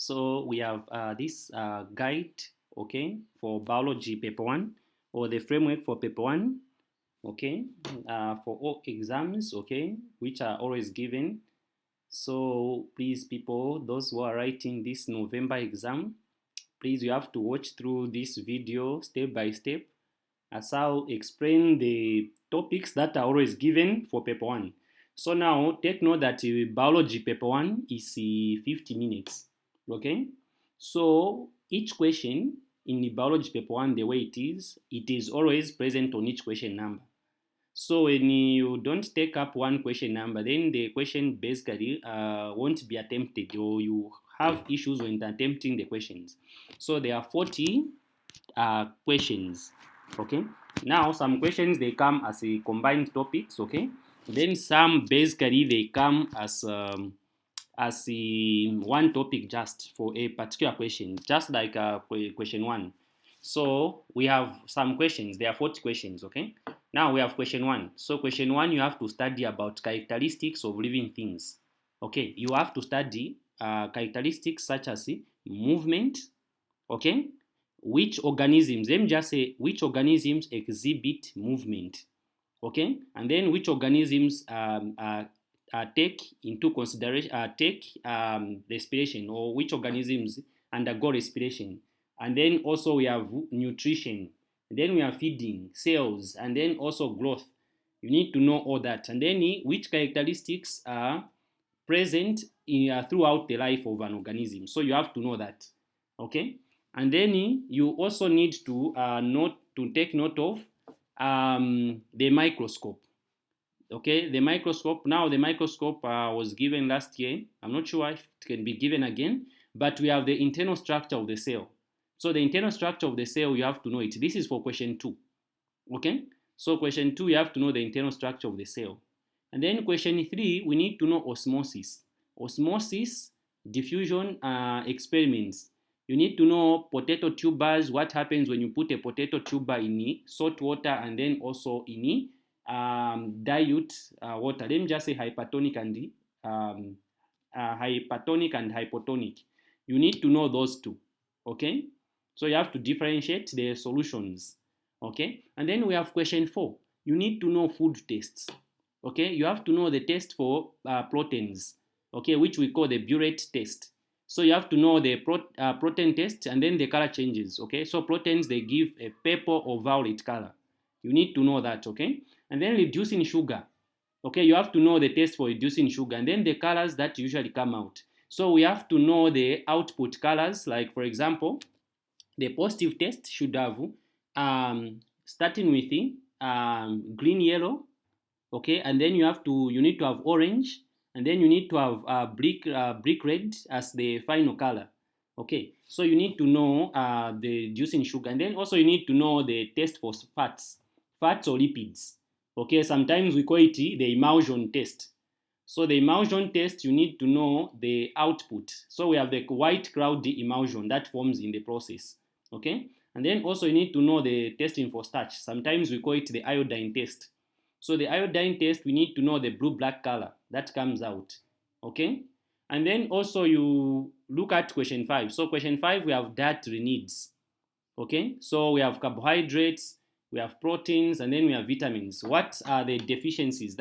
so we have this guide, okay, for biology paper 1, or the framework for paper 1, okay, for all exams, okay, which are always given. So please, people, those who are writing this November exam, please, you have to watch through this video step by step as I'll explain the topics that are always given for paper 1. So now take note that biology paper 1 is 50 minutes. Okay? So each question in the biology paper 1, the way it is always present on each question number. So when you don't take up one question number, then the question basically won't be attempted, or you have issues when attempting the questions. So there are 40 questions. Okay. Now some questions they come as a combined topics. Okay. Then some basically they come as one topic just for a particular question, just like question 1. So we have some questions. There are 40 questions. Okay. Now we have question 1. So question 1, you have to study about characteristics of living things. Okay. You have to study characteristics such as movement. Okay. Which organisms, let me just say, which organisms exhibit movement, okay, and then which organisms take into consideration, respiration, or which organisms undergo respiration, and then also we have nutrition, and then we have feeding, cells, and then also growth. You need to know all that, and then which characteristics are present throughout the life of an organism. So you have to know that, okay. And then you also need to take note of the microscope. Okay, the microscope. Now the microscope was given last year. I'm not sure if it can be given again, but we have the internal structure of the cell. So the internal structure of the cell, you have to know it. This is for question 2. Okay, so question 2, you have to know the internal structure of the cell. And then question 3, we need to know osmosis. Osmosis, diffusion experiments. You need to know potato tubers, what happens when you put a potato tuber in salt water and then also in dilute water. Let me just say hypertonic and hypotonic. You need to know those two, okay? So you have to differentiate the solutions, okay? And then we have question 4. You need to know food tests, okay? You have to know the test for proteins, okay, which we call the burette test. So you have to know the protein test, and then the color changes, okay? So proteins, they give a purple or violet color. You need to know that, okay? And then reducing sugar, okay? You have to know the test for reducing sugar, and then the colors that usually come out. So we have to know the output colors, like for example, the positive test should have starting with green, yellow, okay? And then you need to have orange, and then you need to have brick red as the final color. Okay, so you need to know the reducing sugar, and then also you need to know the test for fats or lipids. Okay, sometimes we call it the emulsion test. So the emulsion test, you need to know the output. So we have the white cloudy emulsion that forms in the process. Okay, and then also you need to know the testing for starch. Sometimes we call it the iodine test. So the iodine test, we need to know the blue-black color that comes out, okay? And then also you look at question 5. So question 5, we have dietary needs, okay? So we have carbohydrates, we have proteins, and then we have vitamins. What are the deficiencies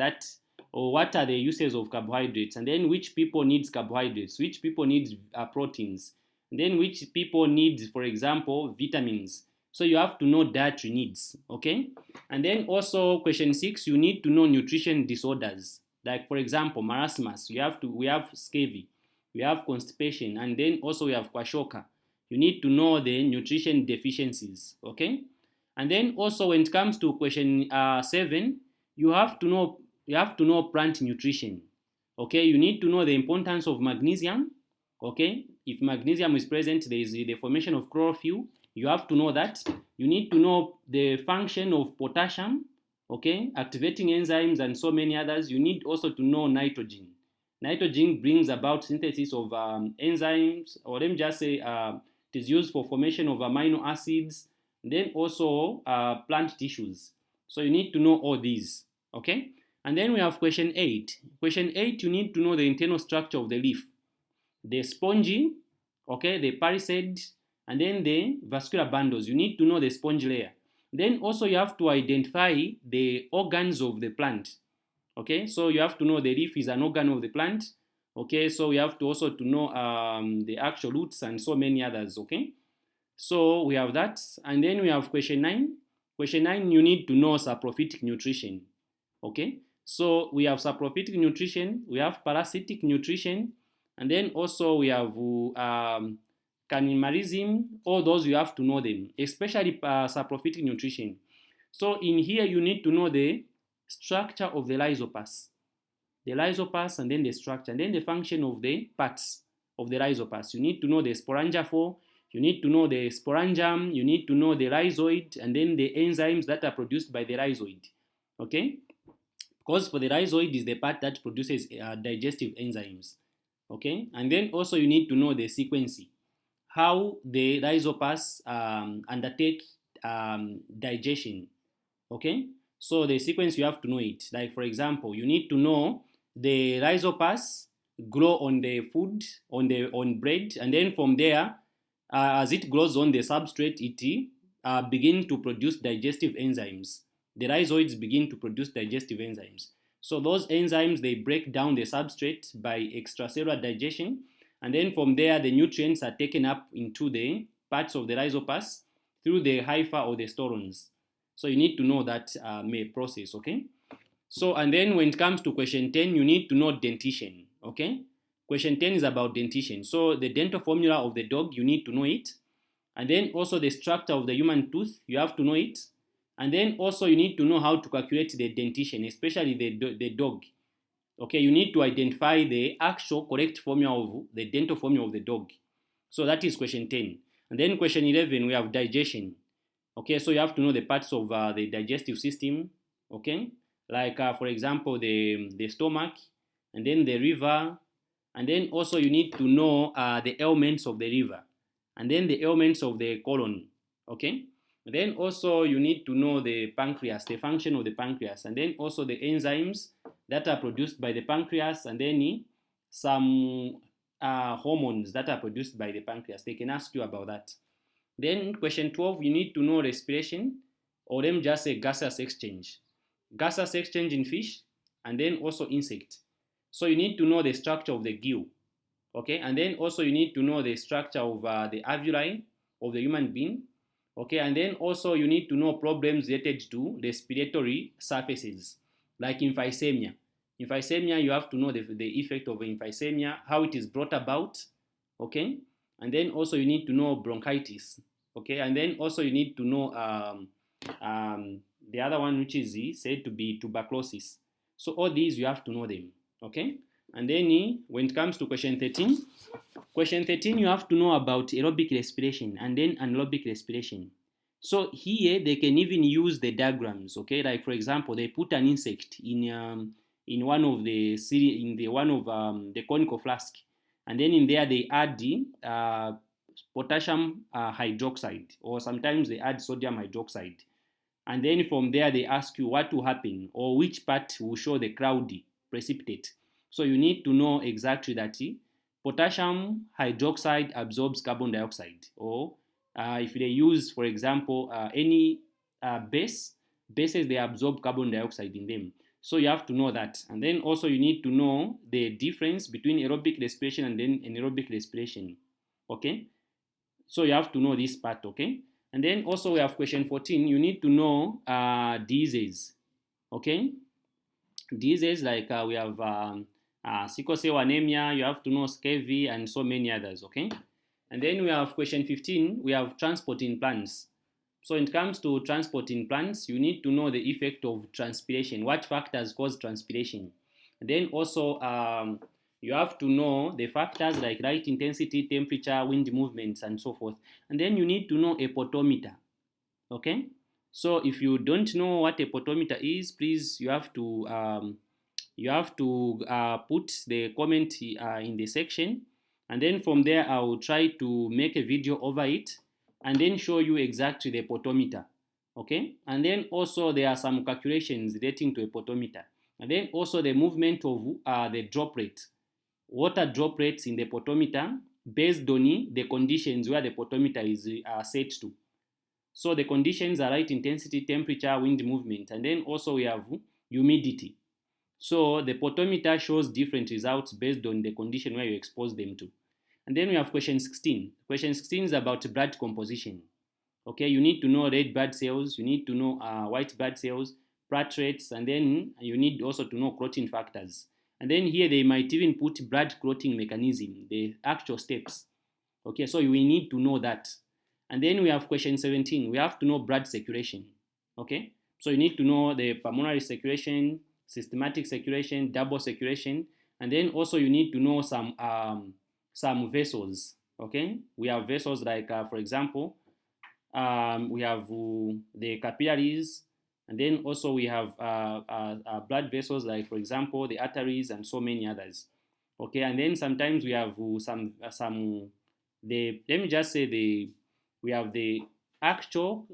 or what are the uses of carbohydrates? And then which people need carbohydrates, which people need proteins, and then which people need, for example, vitamins. So you have to know dietary needs, okay? And then also question 6, you need to know nutrition disorders. Like for example, marasmus, we have scurvy, we have constipation, and then also we have kwashiorkor. You need to know the nutrition deficiencies, okay? And then also when it comes to question 7, you have to know plant nutrition, okay? You need to know the importance of magnesium, okay? If magnesium is present, there is the formation of chlorophyll. You have to know that. You need to know the function of potassium, okay, activating enzymes and so many others. You need also to know nitrogen. Nitrogen brings about synthesis of enzymes, or let me just say it is used for formation of amino acids, then also plant tissues. So you need to know all these, okay? And then we have question 8. Question 8, you need to know the internal structure of the leaf. The spongy, okay, the palisade, and then the vascular bundles. You need to know the sponge layer. Then also you have to identify the organs of the plant. Okay, so you have to know the leaf is an organ of the plant. Okay, so we have to also to know the actual roots and so many others. Okay, so we have that, and then we have question 9. Question 9, you need to know saprophytic nutrition. Okay, so we have saprophytic nutrition, we have parasitic nutrition, and then also we have cannibalism. All those you have to know them, especially saprophytic nutrition. So in here you need to know the structure of the rhizopas, and then the structure, and then the function of the parts of the rhizopas. You need to know the sporangiophore, you need to know the sporangium, you need to know the rhizoid, and then the enzymes that are produced by the rhizoid. Okay, because for the rhizoid is the part that produces digestive enzymes. Okay, and then also you need to know the sequence, how the rhizopas undertake digestion. Okay, so the sequence you have to know it. Like for example, you need to know the rhizopas grow on the food, on bread, and then from there, as it grows on the substrate, it begin to produce digestive enzymes. The rhizoids begin to produce digestive enzymes. So those enzymes, they break down the substrate by extracellular digestion, and then from there the nutrients are taken up into the parts of the rhizopas through the hypha or the storons. So you need to know that process. Okay, so and then when it comes to question 10, you need to know dentition. Okay, question 10 is about dentition. So the dental formula of the dog, you need to know it, and then also the structure of the human tooth, you have to know it, and then also you need to know how to calculate the dentition, especially the dog. Okay, you need to identify the actual correct formula of the dental formula of the dog. So that is question 10. And then question 11, we have digestion. Okay, so you have to know the parts of the digestive system. Okay, like for example the stomach, and then the liver, and then also you need to know the ailments of the liver, and then the ailments of the colon. Okay, and then also you need to know the pancreas, the function of the pancreas, and then also the enzymes that are produced by the pancreas, and then some hormones that are produced by the pancreas. They can ask you about that. Then question 12, you need to know respiration, or let me just say gaseous exchange. Gaseous exchange in fish, and then also insect. So you need to know the structure of the gill. Okay, and then also you need to know the structure of the alveoli of the human being. Okay, and then also you need to know problems related to respiratory surfaces, like emphysema. Emphysema, you have to know the effect of emphysema, how it is brought about. Okay, and then also you need to know bronchitis. Okay, and then also you need to know the other one, which is said to be tuberculosis. So all these you have to know them. Okay, and then when it comes to question 13, you have to know about aerobic respiration and then anaerobic respiration. So here they can even use the diagrams. Okay, like for example, they put an insect in one of the the conical flask, and then in there they add the potassium hydroxide, or sometimes they add sodium hydroxide, and then from there they ask you what will happen, or which part will show the cloudy precipitate. So you need to know exactly that potassium hydroxide absorbs carbon dioxide, or if they use, for example, any bases, they absorb carbon dioxide in them. So you have to know that. And then also you need to know the difference between aerobic respiration and then anaerobic respiration. Okay, so you have to know this part. Okay, and then also we have question 14, you need to know diseases. Okay, diseases like we have sickle cell anemia, you have to know scurvy, and so many others. Okay, and then we have question 15, we have transport in plants. So when it comes to transport in plants, you need to know the effect of transpiration, what factors cause transpiration. And then also you have to know the factors like light intensity, temperature, wind movements, and so forth. And then you need to know a pottometer. Okay, so if you don't know what a pottometer is, please you have to put the comment in the section, and then from there I will try to make a video over it and then show you exactly the pottometer. Okay, and then also there are some calculations relating to a pottometer, and then also the movement of the droplet, water droplets in the pottometer based on the conditions where the potentiometer is set to. So the conditions are light intensity, temperature, wind movement, and then also we have humidity. So the potentiometer shows different results based on the condition where you expose them to. And then we have question 16. Question 16 is about blood composition. Okay, you need to know red blood cells, you need to know white blood cells, platelets, and then you need also to know clotting factors. And then here they might even put blood clotting mechanism, the actual steps. Okay, so we need to know that. And then we have question 17. We have to know blood circulation. Okay, so you need to know the pulmonary circulation, systematic circulation, double circulation, and then also you need to know some vessels. Okay, we have vessels like, for example, we have the capillaries, and then also we have blood vessels like, for example, the arteries and so many others. Okay, and then sometimes we have let me just say we have the actual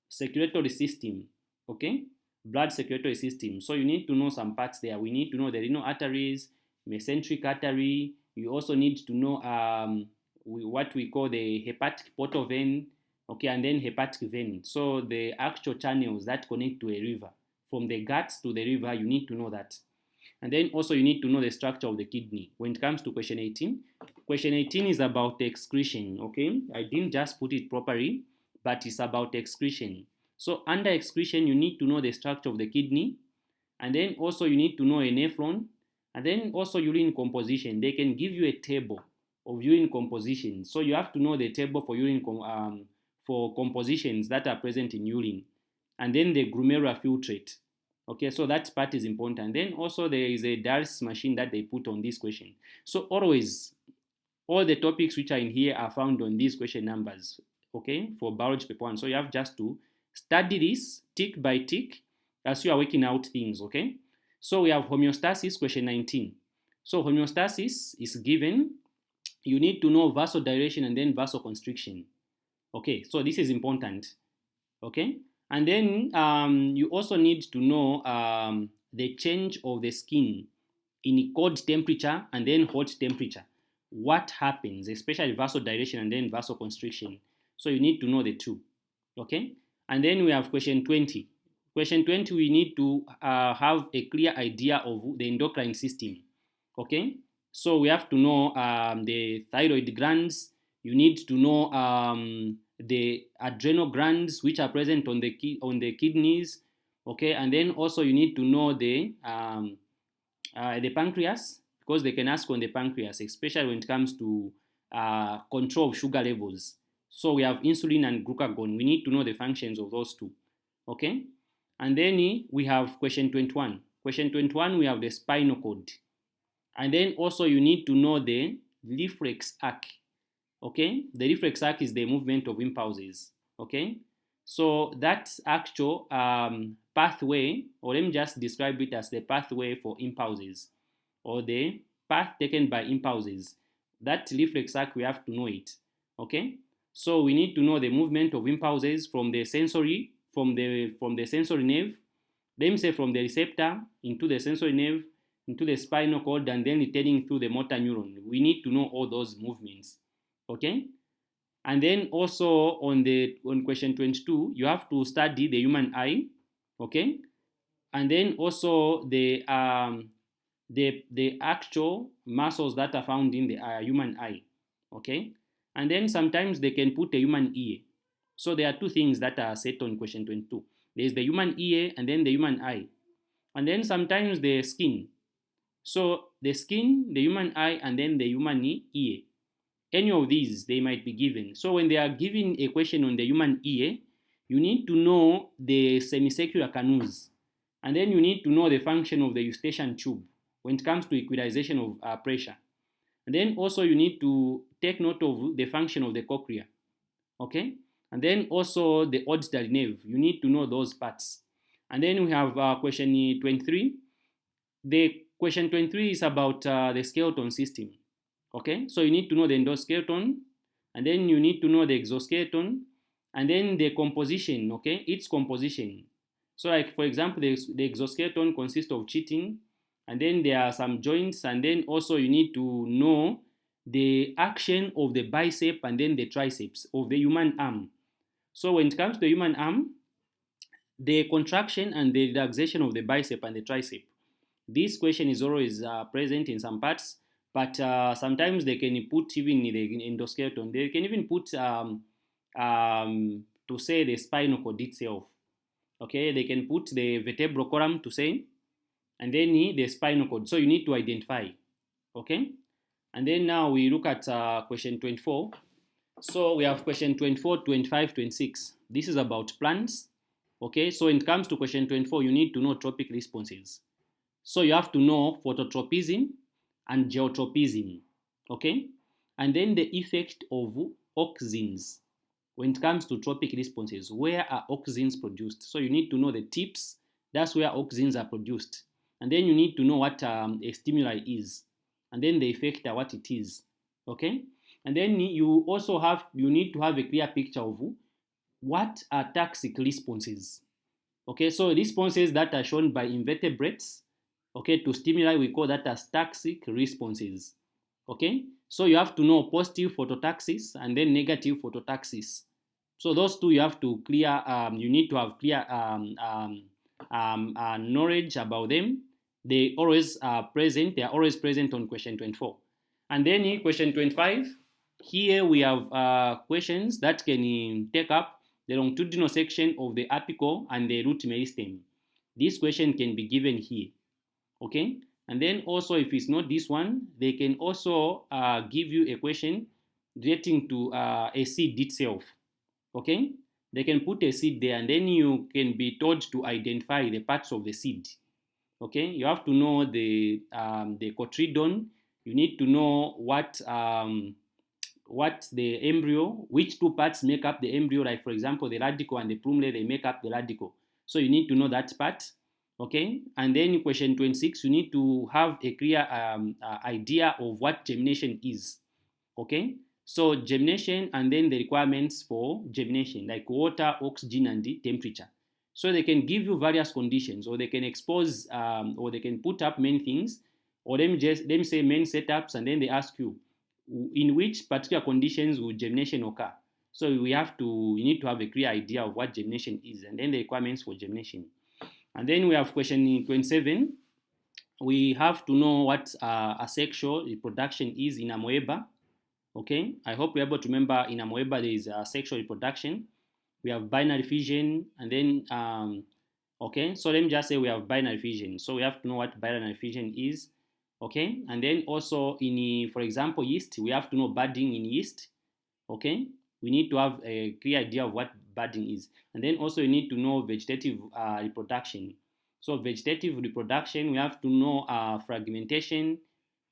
circulatory system. Okay, blood circulatory system. So you need to know some parts there. We need to know the renal arteries, mesenteric artery. You also need to know what we call the hepatic portal vein, okay, and then hepatic vein. So the actual channels that connect to a river. From the guts to the river, you need to know that. And then also you need to know the structure of the kidney. When it comes to question 18 is about excretion, okay? I didn't just put it properly, but it's about excretion. So under excretion, you need to know the structure of the kidney, and then also you need to know a nephron, and then also urine composition. They can give you a table of urine composition. So you have to know the table for urine for compositions that are present in urine, and then the glomerular filtrate. Okay, so that part is important. Then also there is a dialysis machine that they put on this question. So always, all the topics which are in here are found on these question numbers. Okay, for biology paper 1. So you have just to study this tick by tick as you are working out things. Okay, so we have homeostasis, question 19. So homeostasis is given. You need to know vasodilation and then vasoconstriction. Okay, so this is important. Okay, and then you also need to know the change of the skin in cold temperature and then hot temperature. What happens, especially vasodilation and then vasoconstriction. So you need to know the two. Okay, and then we have question 20. Question 20, we need to have a clear idea of the endocrine system. Okay, so we have to know the thyroid glands. You need to know the adrenal glands which are present on the kidneys. Okay, and then also you need to know the pancreas, because they can ask on the pancreas, especially when it comes to control of sugar levels. So we have insulin and glucagon. We need to know the functions of those two. Okay, and then we have question 21. Question 21, we have the spinal cord. And then also you need to know the reflex arc. Okay, the reflex arc is the movement of impulses. Okay, so that's actual pathway, or let me just describe it as the pathway for impulses, or the path taken by impulses. That reflex arc, we have to know it. Okay, so we need to know the movement of impulses from the sensory, from the sensory nerve. Let me say from the receptor into the sensory nerve, into the spinal cord, and then returning through the motor neuron. We need to know all those movements. Okay, and then also on question 22, you have to study the human eye. Okay, and then also the actual muscles that are found in the human eye. Okay, and then sometimes they can put a human ear. So there are two things that are set on question 22. There is the human ear and then the human eye, and then sometimes the skin. So the skin, the human eye, and then the human ear. Any of these, they might be given. So when they are giving a question on the human ear, you need to know the semicircular canals. And then you need to know the function of the eustachian tube when it comes to equalization of pressure. And then also you need to take note of the function of the cochlea. Okay? And then also the auditory nerve. You need to know those parts. And then we have question 23. The question 23 is about the skeleton system. Okay, so you need to know the endoskeleton, and then you need to know the exoskeleton, and then the composition, okay, its composition. So like, for example, the exoskeleton consists of chitin, and then there are some joints, and then also you need to know the action of the bicep and then the triceps of the human arm. So when it comes to the human arm, the contraction and the relaxation of the bicep and the tricep. This question is always present in some parts, but sometimes they can put even in the endoskeleton. They can even put to say the spinal cord itself. Okay, they can put the vertebral column to say, and then the spinal cord. So you need to identify. Okay, and then now we look at question 24. So we have question 24, 25, 26. This is about plants. Okay, so when it comes to question 24, you need to know tropic responses. So you have to know phototropism and geotropism. Okay, and then the effect of auxins. When it comes to tropic responses, where are auxins produced? So you need to know the tips. That's where auxins are produced. And then you need to know what a stimuli is. And then the effect what it is. Okay? And then you need to have a clear picture of what are taxic responses. Okay, so responses that are shown by invertebrates, okay, to stimuli, we call that as taxic responses. Okay, so you have to know positive phototaxis and then negative phototaxis. So those two you have to clear. You need to have clear knowledge about them. They always are present. They are always present on question 24. And then in question 25, here we have questions that can take up the longitudinal section of the apical and the root meristem. This question can be given here. Okay, and then also if it's not this one, they can also give you a question relating to a seed itself. Okay, they can put a seed there and then you can be told to identify the parts of the seed. Okay, you have to know the cotyledon. You need to know what the embryo, which two parts make up the embryo, like for example the radicle and the plumule, they make up the radicle. So you need to know that part. Okay, and then question 26, you need to have a clear idea of what germination is. Okay, so germination and then the requirements for germination, like water, oxygen, and the temperature. So they can give you various conditions, or they can expose, or they can put up many things, or them say main setups, and then they ask you in which particular conditions will germination occur. So we need to have a clear idea of what germination is, and then the requirements for germination. And then we have question 27. We have to know what asexual reproduction is in amoeba. Okay, I hope you're able to remember in amoeba there is sexual reproduction. We have binary fission, and then okay, so let me just say we have binary fission. So we have to know what binary fission is. Okay, and then also in, for example, yeast, we have to know budding in yeast. Okay, we need to have a clear idea of what budding is. And then also you need to know vegetative reproduction. So vegetative reproduction, we have to know fragmentation,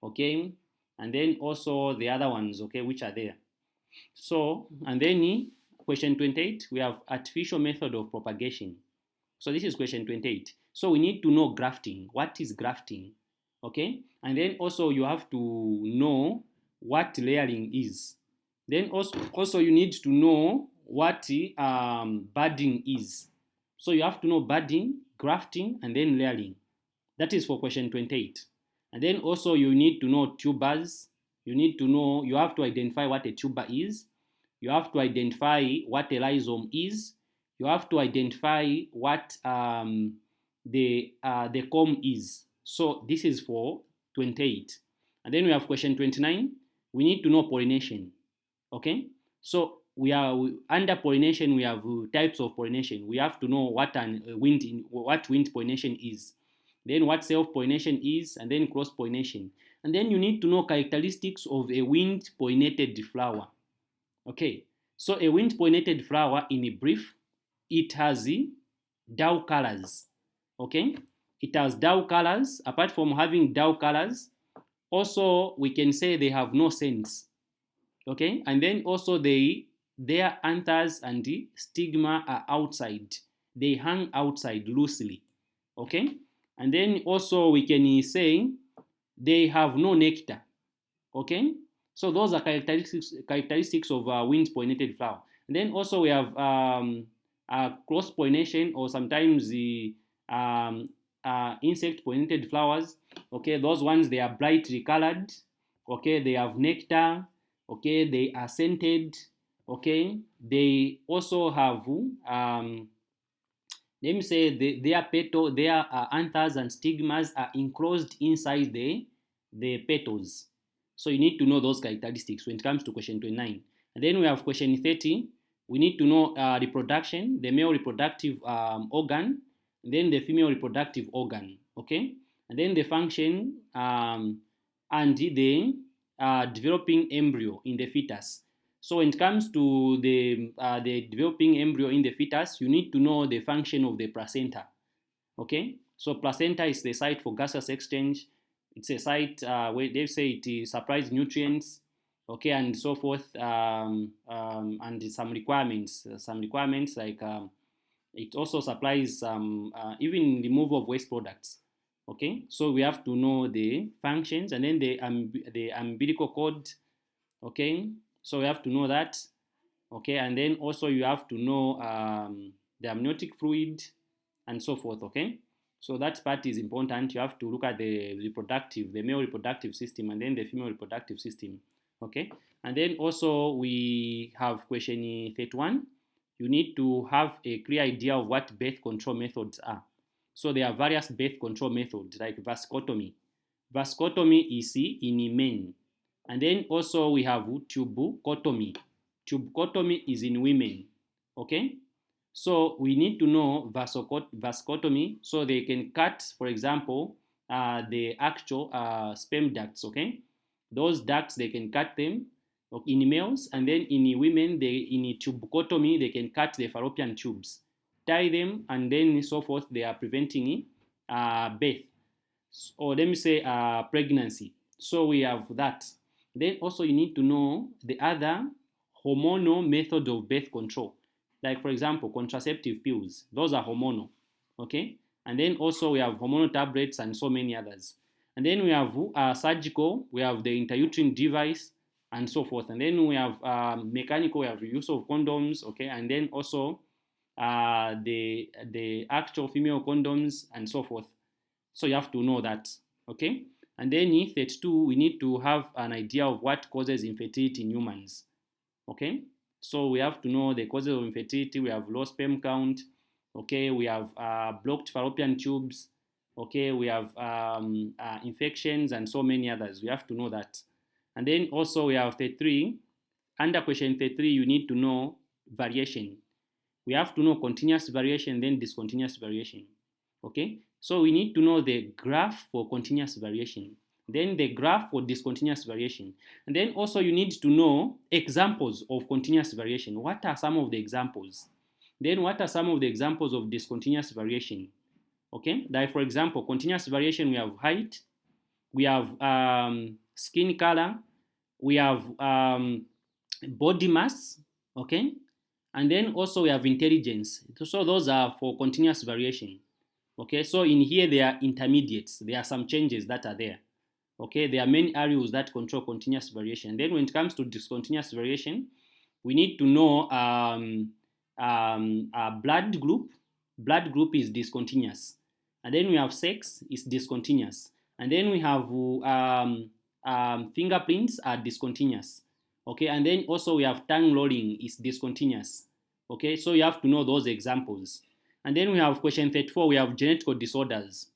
okay, and then also the other ones, okay, which are there. So, and then question 28, we have artificial method of propagation. So this is question 28. So we need to know grafting. What is grafting? Okay, and then also you have to know what layering is. Then also you need to know what budding is. So you have to know budding, grafting, and then layering. That is for question 28. And then also you need to know tubers. You have to identify what a tuber is. You have to identify what a rhizome is. You have to identify what the comb is. So this is for 28. And then we have question 29. We need to know pollination. Okay, so under pollination, we have types of pollination. We have to know what wind pollination is, then what self-pollination is, and then cross-pollination. And then you need to know characteristics of a wind-pollinated flower. Okay, so a wind-pollinated flower, in a brief, it has dull colors. Okay, it has dull colors. Apart from having dull colors, also we can say they have no scents. Okay, and then also their anthers and the stigma are outside. They hang outside loosely. Okay, and then also we can say they have no nectar. Okay, so those are characteristics of wind-pollinated flower. And then also we have cross-pollination, or sometimes the insect-pollinated flowers. Okay, those ones, they are brightly colored. Okay, they have nectar. Okay, they are scented. Okay, they also have let me say their petal, their anthers and stigmas are enclosed inside the petals. So you need to know those characteristics when it comes to question 29. And then we have question 30. We need to know reproduction, the male reproductive organ, and then the female reproductive organ. Okay, and then the function and the developing embryo in the fetus. So when it comes to the developing embryo in the fetus, you need to know the function of the placenta. Okay, so placenta is the site for gaseous exchange. It's a site where they say it supplies nutrients, okay, and so forth, and some requirements like it also supplies some even removal of waste products. Okay, so we have to know the functions and then the umbilical cord. Okay, so we have to know that. Okay, and then also you have to know the amniotic fluid and so forth. Okay, so that part is important. You have to look at the male reproductive system and then the female reproductive system. Okay, and then also we have question 31. You need to have a clear idea of what birth control methods are. So there are various birth control methods like vasectomy. Vasectomy is in men. And then also we have tubucotomy. Tubucotomy is in women. Okay? So we need to know vasectomy so they can cut, for example, the actual sperm ducts. Okay? Those ducts, they can cut them in males, and then in women, in tubucotomy, they can cut the fallopian tubes, tie them, and then so forth. They are preventing birth, or let me say pregnancy. So we have that. Then also you need to know the other hormonal method of birth control. Like for example, contraceptive pills. Those are hormonal. Okay? And then also we have hormonal tablets and so many others. And then we have surgical, we have the intrauterine device and so forth. And then we have mechanical, we have the use of condoms, okay? And then also the actual female condoms and so forth. So you have to know that, okay? And then in 32, we need to have an idea of what causes infertility in humans, okay? So we have to know the causes of infertility. We have low sperm count, okay? We have blocked fallopian tubes, okay? We have infections and so many others. We have to know that. And then also we have 33. Under question 33, you need to know variation. We have to know continuous variation, then discontinuous variation, okay? So we need to know the graph for continuous variation, then the graph for discontinuous variation. And then also you need to know examples of continuous variation. What are some of the examples? Then what are some of the examples of discontinuous variation? Okay, like for example, continuous variation, we have height, we have skin color, we have body mass, okay? And then also we have intelligence. So those are for continuous variation. Okay, so in here there are intermediates. There are some changes that are there. Okay, there are many areas that control continuous variation. Then when it comes to discontinuous variation, we need to know blood group. Blood group is discontinuous. And then we have sex is discontinuous. And then we have fingerprints are discontinuous. Okay, and then also we have tongue rolling is discontinuous. Okay, so you have to know those examples. And then we have question 34, we have genetic disorders.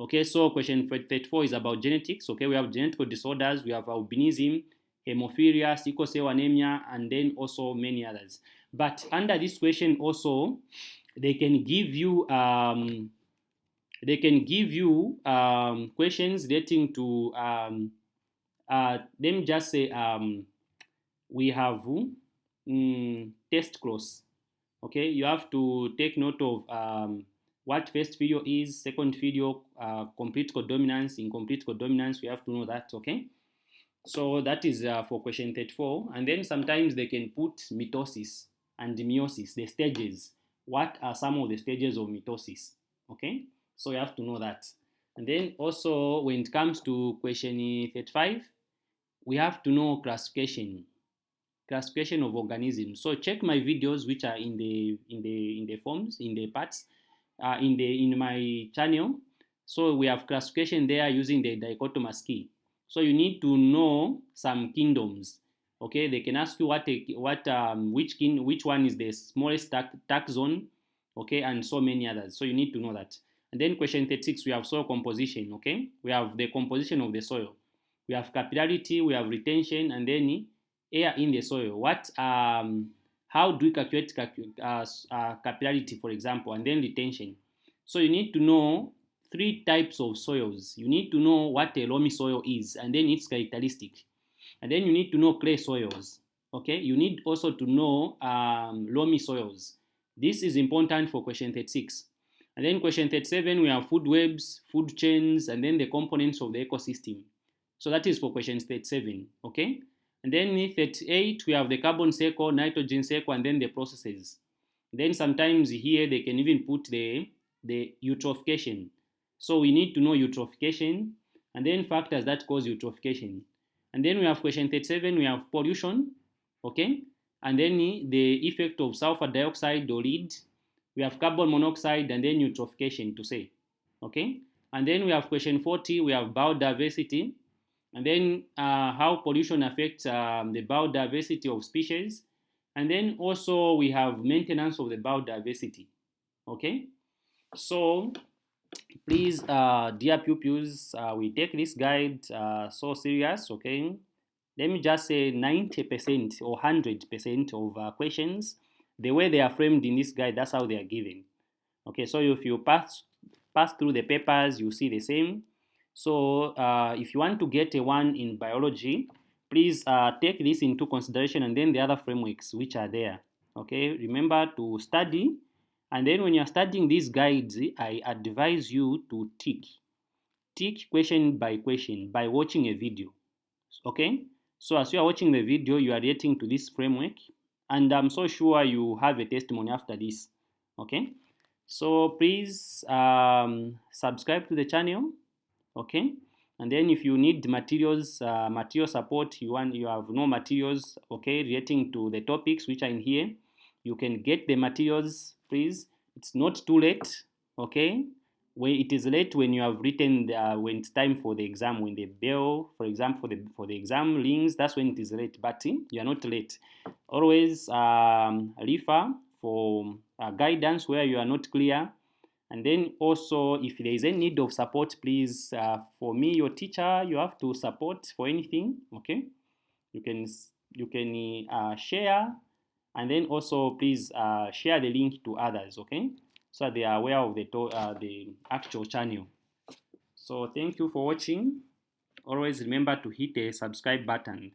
Okay, so question 34 is about genetics. Okay, we have genetic disorders, we have albinism, hemophilia, sickle cell anemia, and then also many others. But under this question also, they can give you questions relating to let me just say we have test clause. Okay, you have to take note of what first video is, second video, complete codominance, incomplete codominance. We have to know that. Okay, so that is for question 34. And then sometimes they can put mitosis and meiosis, the stages. What are some of the stages of mitosis? Okay, so you have to know that. And then also when it comes to question 35, we have to know classification of organisms. So check my videos which are in the forms, in the parts, in my channel. So we have classification there using the dichotomous key. So you need to know some kingdoms. Okay, they can ask you which one is the smallest taxon, okay, and so many others. So you need to know that. And then question 36, we have soil composition. Okay, we have the composition of the soil. We have capillarity, we have retention, and then air in the soil. How do we calculate capillarity, for example, and then retention? So you need to know three types of soils. You need to know what a loamy soil is and then its characteristic. And then you need to know clay soils. Okay, you need also to know loamy soils. This is important for question 36. And then question 37, we have food webs, food chains, and then the components of the ecosystem. So that is for question 37. Okay, and then 38, we have the carbon cycle, nitrogen cycle, and then the processes. Then sometimes here they can even put the eutrophication. So we need to know eutrophication and then factors that cause eutrophication. And then we have question 37, we have pollution, okay? And then the effect of sulfur dioxide or lead. We have carbon monoxide and then eutrophication to say, okay? And then we have question 40, we have biodiversity. And then how pollution affects the biodiversity of species. And then also we have maintenance of the biodiversity, okay? So please, dear pupils, we take this guide so serious, okay? Let me just say 90% or 100% of questions, the way they are framed in this guide, that's how they are given. Okay, so if you pass through the papers, you see the same. So if you want to get a 1 in biology, please take this into consideration and then the other frameworks which are there. Okay, remember to study. And then when you're studying these guides, I advise you to tick question by question by watching a video. Okay, so as you are watching the video, you are relating to this framework, and I'm so sure you have a testimony after this. Okay, so please subscribe to the channel. Okay, and then if you need materials, material support, you have no materials, okay, relating to the topics which are in here, you can get the materials, please. It's not too late, okay? When it is late when you have written when it's time for the exam, when the bell, for example, for the exam rings, that's when it is late. But you are not late. Always refer for guidance where you are not clear. And then also, if there is any need of support, please, for me, your teacher, you have to support for anything, okay? You can share, and then also please share the link to others, okay? So they are aware of the actual channel. So thank you for watching. Always remember to hit the subscribe button.